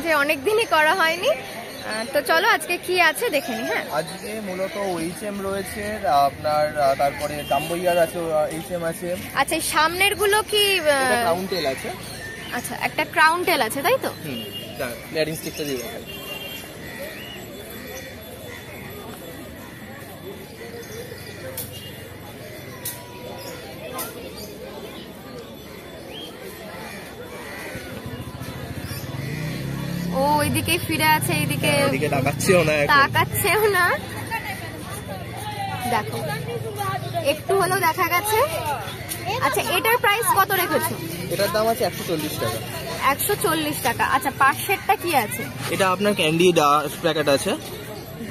যে অনেকদিনই করা হয়নি। তো চলো আজকে কি আছে দেখে নি। হ্যাঁ, আজকে মূলত এইচএম রয়েছে আপনার, তারপরে ডাম্বইয়ার আছে, এইচএম আছে। আচ্ছা, এই সামনের গুলো কি ক্রাউন টেল আছে? আচ্ছা, একটা ক্রাউন টেল আছে তাই তো? লেয়ারিং স্টিকটা দিয়ে দেখাই। ও ওইদিকে ফিরে আছে, এইদিকে তাকাচ্ছেও না, তাকাচ্ছেও না। দেখো একটু হলেও দেখা গেছে। আচ্ছা, এটার প্রাইস কত রেখেছো? এটার দাম আছে 140 টাকা। 140 টাকা। আচ্ছা, পাশেরটা কি আছে? এটা আপনার ক্যান্ডি প্যাকেট আছে।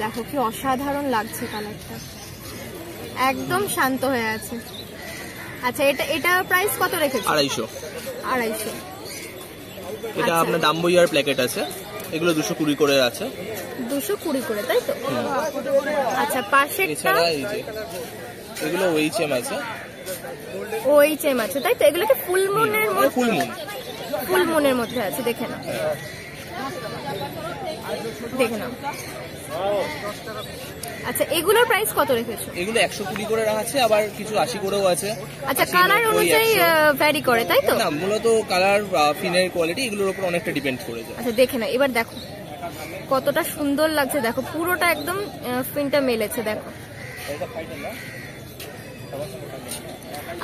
দেখো কি অসাধারণ লাগছে কালারটা, একদম শান্ত হয়ে আছে। আচ্ছা, এটা প্রাইস কত রেখেছো? 250। 250। এটা আপনার ডাম্বইয়ার প্যাকেট আছে, এগুলো 220 করে আছে। 220 করে তাই তো? আচ্ছা, পাশেরটা? এছাড়া এই যে এগুলো ওইচএম আছে। ওইচএম আছে তাই তো? এগুলো কি ফুল মুনের মধ্যে? ফুল মুনের মধ্যে আছে, দেখে নাও, দেখে নাও। আচ্ছা, এগুলোর প্রাইস কত রেখেছো? এগুলো 120 করে রাখা আছে, আবার কিছু 80 করেও আছে। আচ্ছা, কালার অনুযায়ী ভ্যারি করে তাই তো? না, মূলত কালার ফিনের কোয়ালিটি এগুলোর উপর অনেকটা ডিপেন্ড করে যায়। আচ্ছা, দেখে নাও এবার, দেখো কতটা সুন্দর লাগছে, দেখো পুরোটা একদম ফিনটা মেলেছে, দেখো।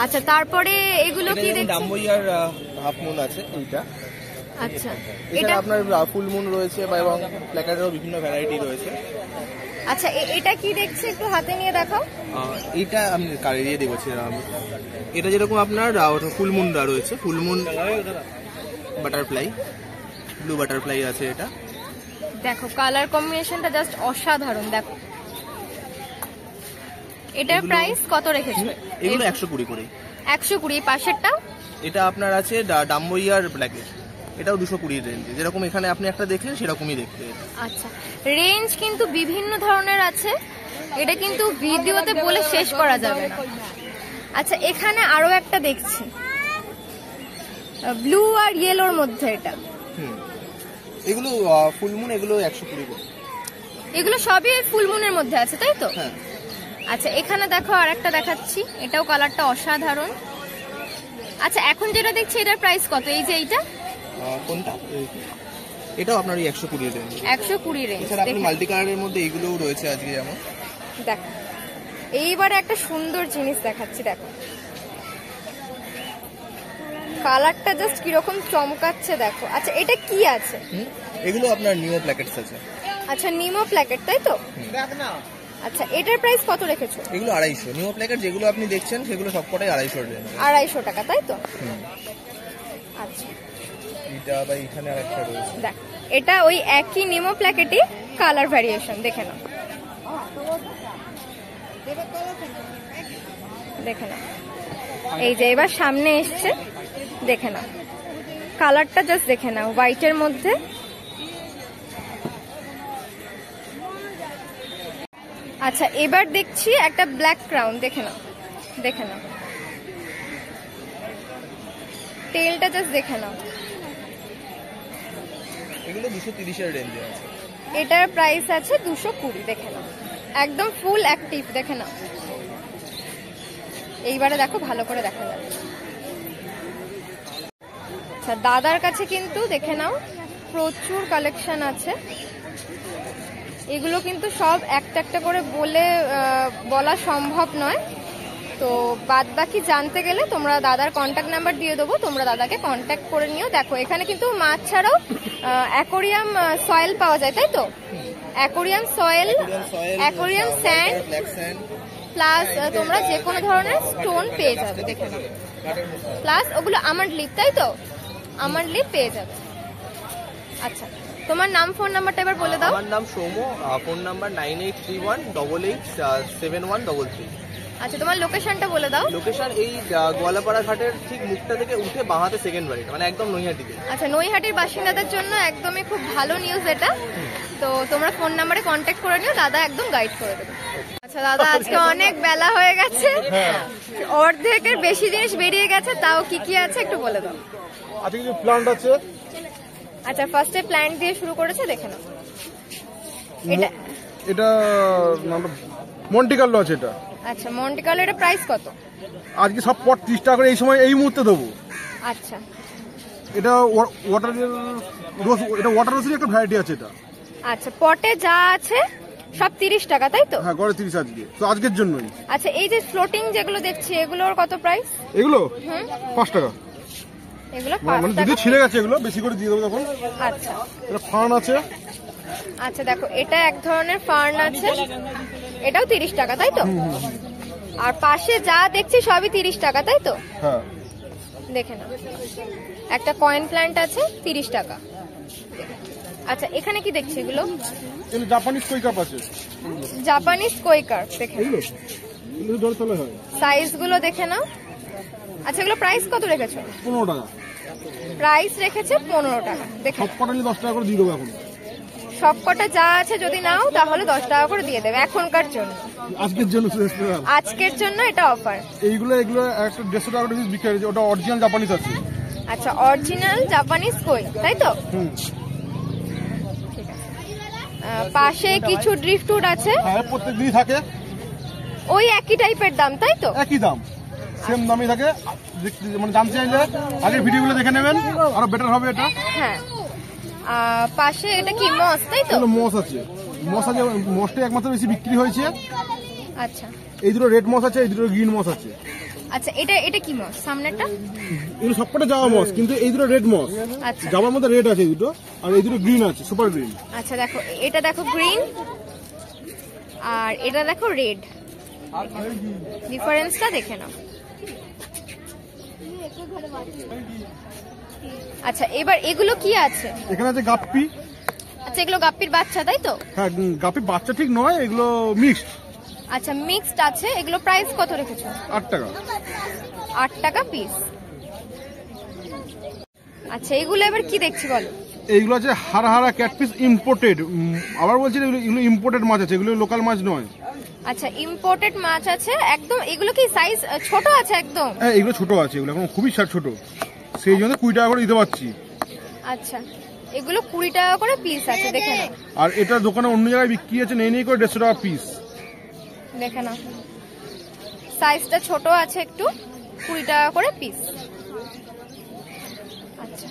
আচ্ছা, তারপরে এগুলো কি দেখছি? ডাম্বইয়ার হাফ মুন আছে এইটা। আচ্ছা, এটা আপনার ফুল মুন রয়েছে এবং প্ল্যাকার্ডেরও বিভিন্ন ভ্যারাইটি রয়েছে। আচ্ছা, এটা কি দেখছি, একটু হাতে নিয়ে দেখাও। এটা আমি কারে দিয়ে দেবছি। এটা যেরকম আপনার ফুল মুন রয়েছে, full moon butterfly, blue butterfly আছে। এটা দেখো কালার কম্বিনেশনটা জাস্ট অসাধারণ, দেখো। এটার প্রাইস কত রেখেছো? এগুলো 120 করে। 120। পাশেরটা? এটা আপনার আছে ডাম্বইয়ার প্যাকেট, এটাও 220 রেঞ্জে, যেরকম এখানে আপনি একটা দেখলেন সেরকমই দেখতে। আচ্ছা, রেঞ্জ কিন্তু বিভিন্ন ধরনের আছে, এটা কিন্তু ভিডিওতে বলে শেষ করা যাবে না। আচ্ছা, এখানে আরো একটা দেখছি ব্লু আর ইয়েলোর মধ্যে, এটা এগুলো ফুলমুন, এগুলো 120 করে। এগুলো সবই ফুলমুনের মধ্যে আছে তাই তো? হ্যাঁ। আচ্ছা, এখানে দেখো আর একটা দেখাচ্ছি, এটাও কালারটা অসাধারণ। আচ্ছা, এখন যেটা দেখছি এটার প্রাইস কত? এই যে এইটা, কোনটা? এটাও আপনার 120 রেঞ্জ। 120 রেঞ্জ। এছাড়া আপনি মাল্টি কালারের মধ্যে এইগুলোও রয়েছে আজকে যেমন। দেখো এইবারে একটা সুন্দর জিনিস দেখাচ্ছি, দেখো কালারটা জাস্ট কিরকম চমকাচ্ছে, দেখো। আচ্ছা, এটা কি আছে? এগুলো আপনার নিও প্যাকেটস আছে। আচ্ছা, নিমো প্যাকেট তাই তো? আচ্ছা, এটার প্রাইস কত রেখেছো? এগুলো 250। নিও প্যাকেট যেগুলো আপনি দেখছেন সেগুলো সবকটাই 250 রেঞ্জ। 250 টাকা তাই তো? আচ্ছা, এটা বা এখানে আরেকটা রয়েছে। দেখ, এটা ওই একই নিমো প্যাকেটই, কালার ভ্যারিয়েশন দেখে নাও, দেখে নাও। এই যে এবার সামনে এসছে, দেখে নাও কালারটা, জাস্ট দেখে নাও, হোয়াইটের মধ্যে। আচ্ছা, এবার দেখছি একটা ব্ল্যাক ক্রাউন, দেখে নাও, দেখে নাও টেলটা, জাস্ট দেখে নাও। এগুলো 230 এর রেঞ্জে আছে। এটার প্রাইস আছে 220, দেখে নাও, একদম ফুল অ্যাক্টিভ, দেখে নাও। এইবারে দেখো ভালো করে দেখা যাবে। আচ্ছা, দাদার কাছে কিন্তু দেখে নাও প্রচুর কালেকশন আছে, এগুলো কিন্তু সব একটা একটা করে বলা সম্ভব নয়, তো বাদ বাকি জানতে গেলে তোমরা দাদার কন্ট্যাক্ট নাম্বার দিয়ে দেবো, তোমরা দাদাকে কন্ট্যাক্ট করে নিও। দেখো এখানে কিন্তু মাছ ছাড়াও অ্যাকোরিয়াম সয়েল পাওয়া যায় তাই তো? Aquarium soil, aquarium sand, plus তোমরা যে কোনো ধরনের স্টোন পেয়ে যাবে, দেখে নাও। প্লাস ওগুলো আমার লিপ তাই তো? আমার লিপ পেয়ে যাবে। আচ্ছা, তোমার নাম, ফোন নাম্বারটা এবার বলে দাও। আমার নাম সৌম, ফোন নাম্বার 9831887133। আচ্ছা, তোমার লোকেশনটা বলে দাও। লোকেশন এই গোয়ালাপাড়া ঘাটের ঠিক মুখটা থেকে উঠে বাঁহাতে সেকেন্ড বাড়ি, মানে একদম নৈহাটিতে। আচ্ছা, নৈহাটির বাসিন্দাদের জন্য একদমই খুব ভালো নিউজ এটা, তো তোমরা ফোন নাম্বারে কন্ট্যাক্ট করে নিও, দাদা একদম গাইড করে দেবে। আচ্ছা দাদা, আজকে অনেক বেলা হয়ে গেছে, অর্ধেকের বেশি জিনিস বেরিয়ে গেছে, তাও কি কি আছে একটু বলে দাও। আজকে কিছু প্লান্ট আছে, আচ্ছা ফার্স্টে প্ল্যান্ট দিয়ে শুরু করেছে, দেখে নাও। এটা এটা মন্টি কার্লো আছে এটা। আচ্ছা মন্টি কার্লো, এটা প্রাইস কত? আজকে সব পট 30 টাকা করে এই সময় এই মুহূর্তে দেবো। আচ্ছা এটা ওয়াটার রোজ, এটা ওয়াটার রোজের একটা ভ্যারাইটি আছে এটা। আচ্ছা পটে যা আছে সব 30 টাকা তাই তো? হ্যাঁ গড়ে 30 আজকে, তো আজকের জন্যই। আচ্ছা এই যে ফ্লোটিং যেগুলো দেখছি এগুলোর কত প্রাইস? এগুলো 5 টাকা। এগুলো মানে 5 টাকা। যদি ছিঁড়ে গেছে এগুলো বেশি করে দিয়ে দেবো তখন। আচ্ছা এটা ফার্ন আছে। আচ্ছা দেখো এটা এক ধরনের ফার্ন আছে, এটাও 30 টাকা তাই তো? আর পাশে যা দেখছি সবই 30 টাকা তাই তো? হ্যাঁ দেখে নাও, একটা কয়েন প্ল্যান্ট আছে 30 টাকা। আচ্ছা এখানে কি দেখছি এগুলো? এগুলো জাপানিজ কই কাপ আছে। জাপানিজ কই কার্প, দেখে নাও। এগুলো জল তলে হয়। সাইজ গুলো দেখে নাও। আচ্ছা এগুলো প্রাইস কত রেখেছো? 15 টাকা। প্রাইস রেখেছে 15 টাকা। দেখে সব কটা নিয়ে 10 টাকা করে দিয়ে দেবো এখন। সবকটা যা আছে যদি নাও তাহলে 10 টাকা করে দিয়ে দেবে এখনকার জন্য, আজকের জন্য স্পেশাল। আজকের জন্য এটা অফার। এগুলো একটা 150 টাকা করে বিক্রি হয়েছে, ওটা অরিজিনাল জাপানিজ আছে। আচ্ছা অরিজিনাল জাপানিজ কই তাই তো? ঠিক আছে। পাশে কিছু ড্রিফটউড আছে। হ্যাঁ প্রত্যেক দিনই থাকে। ওই একই টাইপের দাম তাই তো? একই দাম, সেম দামই থাকে। মানে জানতে চাইলে আগের ভিডিওগুলো দেখে নেবেন, আরো বেটার হবে এটা। হ্যাঁ পাশে এটা কি মস তাই তো? এগুলো মস আছে। মস আছে, মসটা একমাত্র বেশি বিক্রি হয়েছে। আচ্ছা এই দুটো রেড মস আছে, এই দুটো গ্রিন মস আছে। আচ্ছা এটা কি মস সামনেটা? এগুলো সবকটা জাভা মস, কিন্তু এই দুটো রেড মস। আচ্ছা জাভার মধ্যে রেড আছে এই দুটো, আর এই দুটো গ্রিন আছে, সুপার গ্রিন। আচ্ছা দেখো এটা দেখো গ্রিন আর এটা দেখো রেড, ডিফারেন্সটা দেখে নাও। আচ্ছা এবার এগুলো কি আছে? এখানে আছে গাপ্পি। আচ্ছা এগুলো গাপ্পির বাচ্চা তাই তো? হ্যাঁ গাপ্পি বাচ্চা ঠিক নয়, এগুলো মিক্সড। আচ্ছা মিক্সড আছে। এগুলো প্রাইস কত রেখেছো? 8 টাকা। 8 টাকা পিস। আচ্ছা এগুলো এবার কি দেখছি বলো? এইগুলো আছে হারা ক্যাটফিশ ইম্পোর্টেড। আবার বলছি এগুলো ইম্পোর্টেড মাছ আছে, এগুলো লোকাল মাছ নয়। আচ্ছা ইম্পোর্টেড মাছ আছে একদম। এগুলো কি সাইজ ছোট আছে একদম? হ্যাঁ এগুলো ছোট আছে, এগুলো এখন খুবই ছোট, সেই জন্য 20 টাকা করে দিতে পারছি। আচ্ছা এগুলো 20 টাকা করে পিস আছে, দেখে নাও। আর এটা দোকানে অন্য জায়গায় বিক্রি আছে নেই করে 150 টাকা পিস। দেখে নাও সাইজটা ছোট আছে একটু, 20 টাকা করে পিস। আচ্ছা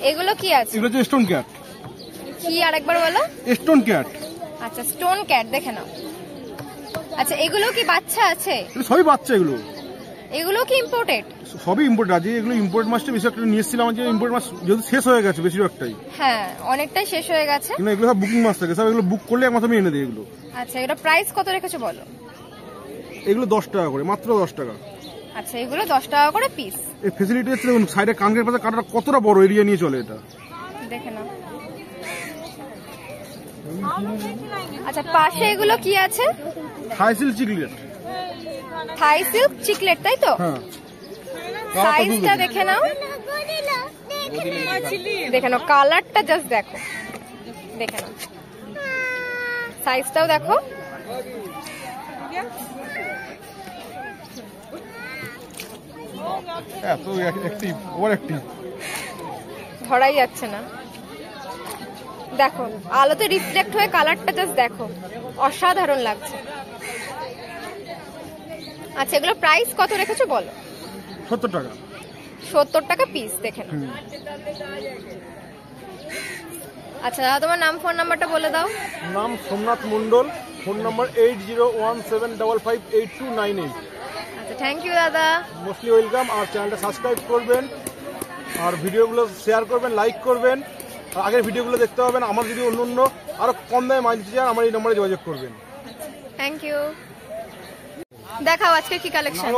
এগুলো কি আছে? এগুলো হচ্ছে স্টোন ক্যাট। কি আরেকবার বলো? Stone cat. আচ্ছা স্টোন ক্যাট, দেখে নাও। আচ্ছা এগুলো কি বাচ্চা আছে? সবই বাচ্চা এগুলো। এগুলো কি ইম্পোর্টেড? সবই ইম্পোর্ট আছে। এগুলো ইম্পোর্ট মাছটা বেশি একটা নিয়ে এসেছিলাম, যে ইম্পোর্ট মাছ যেহেতু শেষ হয়ে গেছে বেশিরভাগটাই। হ্যাঁ অনেকটাই শেষ হয়ে গেছে, কিন্তু এগুলো সব বুকিং মাছ থাকে, সব এগুলো বুক করলে একমাত্র আমি এনে দিই এগুলো। আচ্ছা এটা প্রাইস কত রেখেছো বলো? এগুলো 10 টাকা করে, মাত্র 10 টাকা। আচ্ছা এগুলো 10 টাকা করে পিস। এই ফেসিলিটি হচ্ছে দেখুন, সাইডে কানকের পাশে কাটাটা কতটা বড় এরিয়া নিয়ে চলে এটা। দেখে নাও। আচ্ছা পাশে এগুলো কি আছে? থাই সিল্ক চিকলেট। থাই সিল্ক চিকলেট তাই তো? হ্যাঁ সাইজটা দেখে নাও। দেখে নাও কালারটা জাস্ট দেখো, দেখে নাও সাইজটাও দেখো। এত অ্যাক্টিভ, ওভার অ্যাক্টিভ, ধরাই যাচ্ছে না। দেখো আলোতে রিফ্লেক্ট হয়ে কালারটা জাস্ট দেখো, অসাধারণ লাগছে। আচ্ছা এগুলো প্রাইস কত রেখেছো বলো? 70 টাকা। 70 টাকা পিস, দেখে নাও। আচ্ছা দাদা তোমার নাম ফোন নাম্বারটা বলে দাও। নাম সোমনাথ মন্ডল, ফোন নাম্বার 8017558298। আচ্ছা থ্যাংক ইউ দাদা, মোস্টলি ওয়েলকাম। আর চ্যানেলটা সাবস্ক্রাইব করবেন, আর ভিডিওগুলো শেয়ার করবেন, লাইক করবেন। আর আগের ভিডিওগুলো দেখতে পাবেন। আমার যদি অন্য আরো কম দামে মাছ দিতে চান আমার এই নম্বরে যোগাযোগ করবেন। Thank you. দেখাও আজকে কি কালেকশন।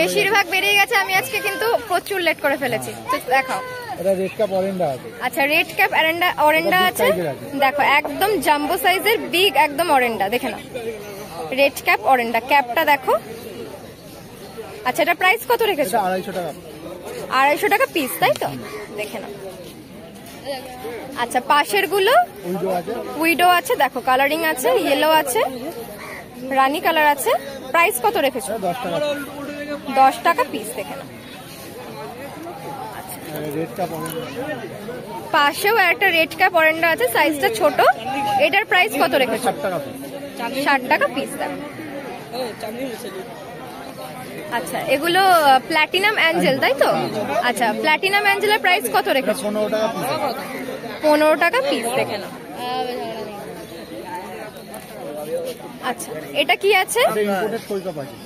বেশিরভাগ বেরিয়ে গেছে, আমি আজকে কিন্তু প্রচুর লেট করে ফেলেছি। দেখাও। আচ্ছা রেড ক্যাপ অরেন্ডা আছে, দেখো একদম জাম্বো সাইজের বিগ একদম অরেন্ডা, দেখে নাও। রেড ক্যাপ অরেন্ডা, ক্যাপটা দেখো। আচ্ছা এটা প্রাইস কত রেখেছো? 250 টাকা। 250 টাকা পিস তাই তো? দেখে নাও। আচ্ছা পাশের গুলো উইডো আছে, দেখো কালারিং আছে, ইয়েলো আছে, রানী কালার আছে। প্রাইস কত রেখেছো? 10 টাকা পিস, দেখে নাও। রেড কাপ অনেক পাশেও একটা রেড ক্যাপ অরেন্ডা আছে, সাইজটা ছোট। এটার প্রাইস কত রেখেছো? 60 টাকা পিস। 60 টাকা পিস। আচ্ছা, এগুলো প্ল্যাটিনাম অ্যাঞ্জেল তাই তো? আচ্ছা, প্ল্যাটিনাম অ্যাঞ্জেলের প্রাইস কত রেখেছো? 15 টাকা পিস। 15 টাকা পিস। দেখে নাও। আচ্ছা, এটা কি আছে? এটা ইম্পোর্টেড কই কাপ আছে।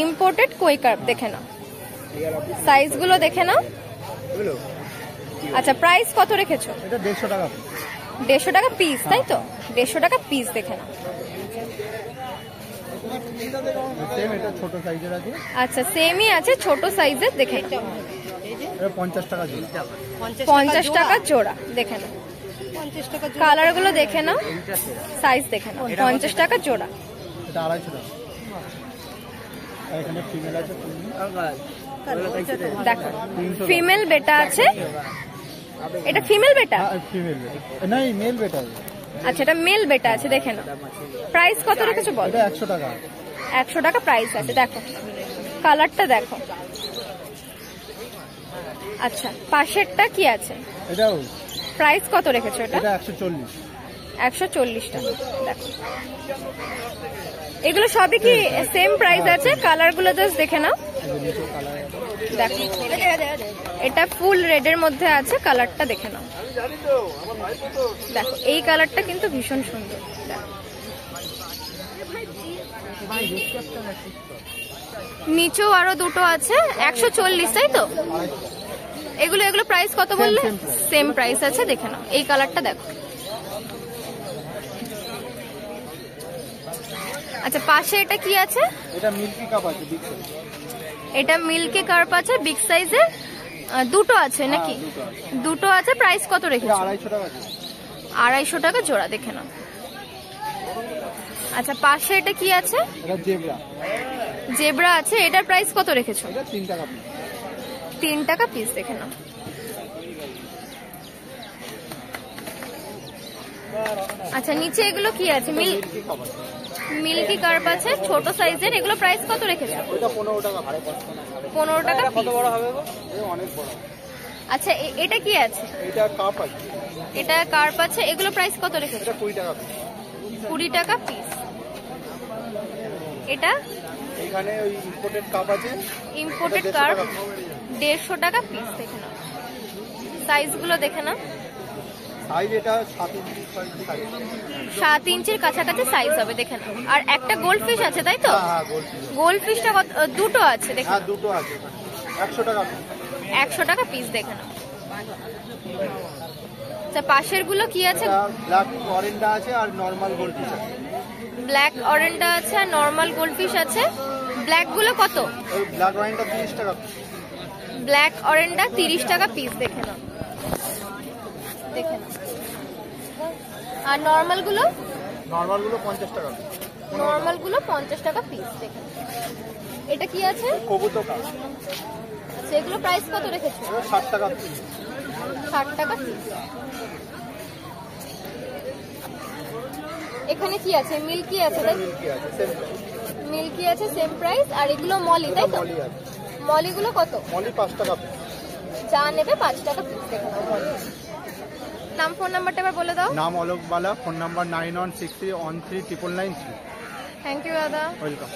ইম্পোর্টেড কই কাপ। দেখে নাও, সাইজগুলো দেখে নাও। এগুলো আচ্ছা, প্রাইস কত রেখেছো? এটা 150 টাকা পিস। 150 টাকা পিস তাই তো? 150 টাকা পিস। দেখে নাও। সেম এটা ছোট সাইজের আছে। আচ্ছা, সেমই আছে, ছোট সাইজের। দেখে নাও। এটা 50 টাকা জোড়া। 50 টাকা জোড়া। দেখে নাও, কালার গুলো দেখে নাও, সাইজ দেখে নাও। 50 টাকা জোড়া। এটা 250 টাকা। আর এখানে ফিমেল আছে। দেখো, ফিমেল বেটা আছে। এটা ফিমেল বেটা? ফিমেল নাই, মেল বেটা। আচ্ছা, এটা মেল বেটা আছে। দেখে নাও। প্রাইস কত রেখেছো বল? এটা 100 টাকা। 100 টাকা প্রাইস আছে। দেখো, কালারটা দেখো। আচ্ছা, পাশেরটা কি আছে? এটাও প্রাইস কত রেখেছো? এটা এটা 140। 140 টাকা। দেখো, এগুলো সবই কি সেম প্রাইস আছে? কালার গুলো জাস্ট দেখে নাও। দেখো, এটা ফুল রেডের মধ্যে আছে। কালারটা দেখে নাও। দেখো, এই কালারটা কিন্তু ভীষণ সুন্দর। দেখো, নিচেও আরো দুটো আছে। 140 তাই তো? এগুলো প্রাইস কত বললে? সেম প্রাইস আছে। দেখে নাও, এই কালারটা দেখো। আচ্ছা, পাশে এটা কি আছে? এটা মিল্কি কাপ আছে, বিগ সাইজ। এটা মিল্কি কাপ আছে, বিগ সাইজের। দুটো আছে নাকি? দুটো আছে। প্রাইস কত রেখেছো? 250 টাকা। 250 টাকা জোড়া। দেখে নাও। আচ্ছা, পাশে এটা কি আছে? এটা জেব্রা। জেব্রা আছে। এটার প্রাইস কত রেখেছো? এটা 3 টাকা পিস। 3 টাকা পিস। দেখে নাও। আচ্ছা, নিচে এগুলো কি আছে? মিল্কি কাপ আছে। মিল্কি কাপ আছে, ছোট সাইজের। এগুলো প্রাইস কত রেখেছো? এটা 15 টাকা। 15 টাকা কত পিস। বড় হবে গো? এটা অনেক বড়। আচ্ছা, এটা কি আছে? এটা কাপ আছে। এটা কার্প আছে। এগুলো প্রাইস কত রেখেছো? এটা 20 টাকা পিস। 20 টাকা পিস। এটা এখানে ওই ইম্পোর্টেড কাপ আছে। ইম্পোর্টেড কার্প, 150 টাকা পিস। দেখে নাও, সাইজগুলো দেখে নাও। সাইজ এটা 7 ইঞ্চি। 7 ইঞ্চির কাছাকাছি সাইজ হবে। দেখে নাও। আর একটা গোল্ড ফিশ আছে তাই তো? হ্যাঁ, গোল্ড ফিশ। গোল্ড ফিশটা দুটো আছে। দেখে হ্যাঁ, নাও। দুটো আছে। 100 টাকা পিস। 100 টাকা পিস। দেখে নাও। আচ্ছা, পাশের গুলো কি আছে? এটা ব্ল্যাক অরেন্ডা আছে আর নরমাল গোল্ড ফিশ আছে। ব্ল্যাক অরেন্ডা আছে আর নরমাল গোল্ড ফিশ আছে। ব্ল্যাক গুলো কত? ওই ব্ল্যাক অরেন্ডা 30 টাকা পিস। ব্ল্যাক অরেন্ডা 30 টাকা পিস। দেখে নাও। দেখে নাও। আর নরমাল গুলো? নরমাল গুলো 50 টাকা। নরমাল গুলো 50 টাকা পিস। দেখে নাও। এটা কি আছে? কবুতর কাপ। আচ্ছা, এগুলো প্রাইস কত রেখেছো? 60 টাকা পিস। 60 টাকা পিস। এখানে কি আছে? মিল্কি আছে তাই? মিল্কি আছে, সেম প্রাইস। মিল্কি আছে, সেম প্রাইস। আর এগুলো মলি তাই তো? মলি আছে। মলিগুলো কত? মলি 5 টাকা পিস। যা নেবে 5 টাকা পিস। দেখে নাও। নাম, ফোন নাম্বারটা এবার বলে দাও। নাম অলোক বালা, ফোন নাম্বার 9163139993। থ্যাংক ইউ দাদা। ওয়েলকাম।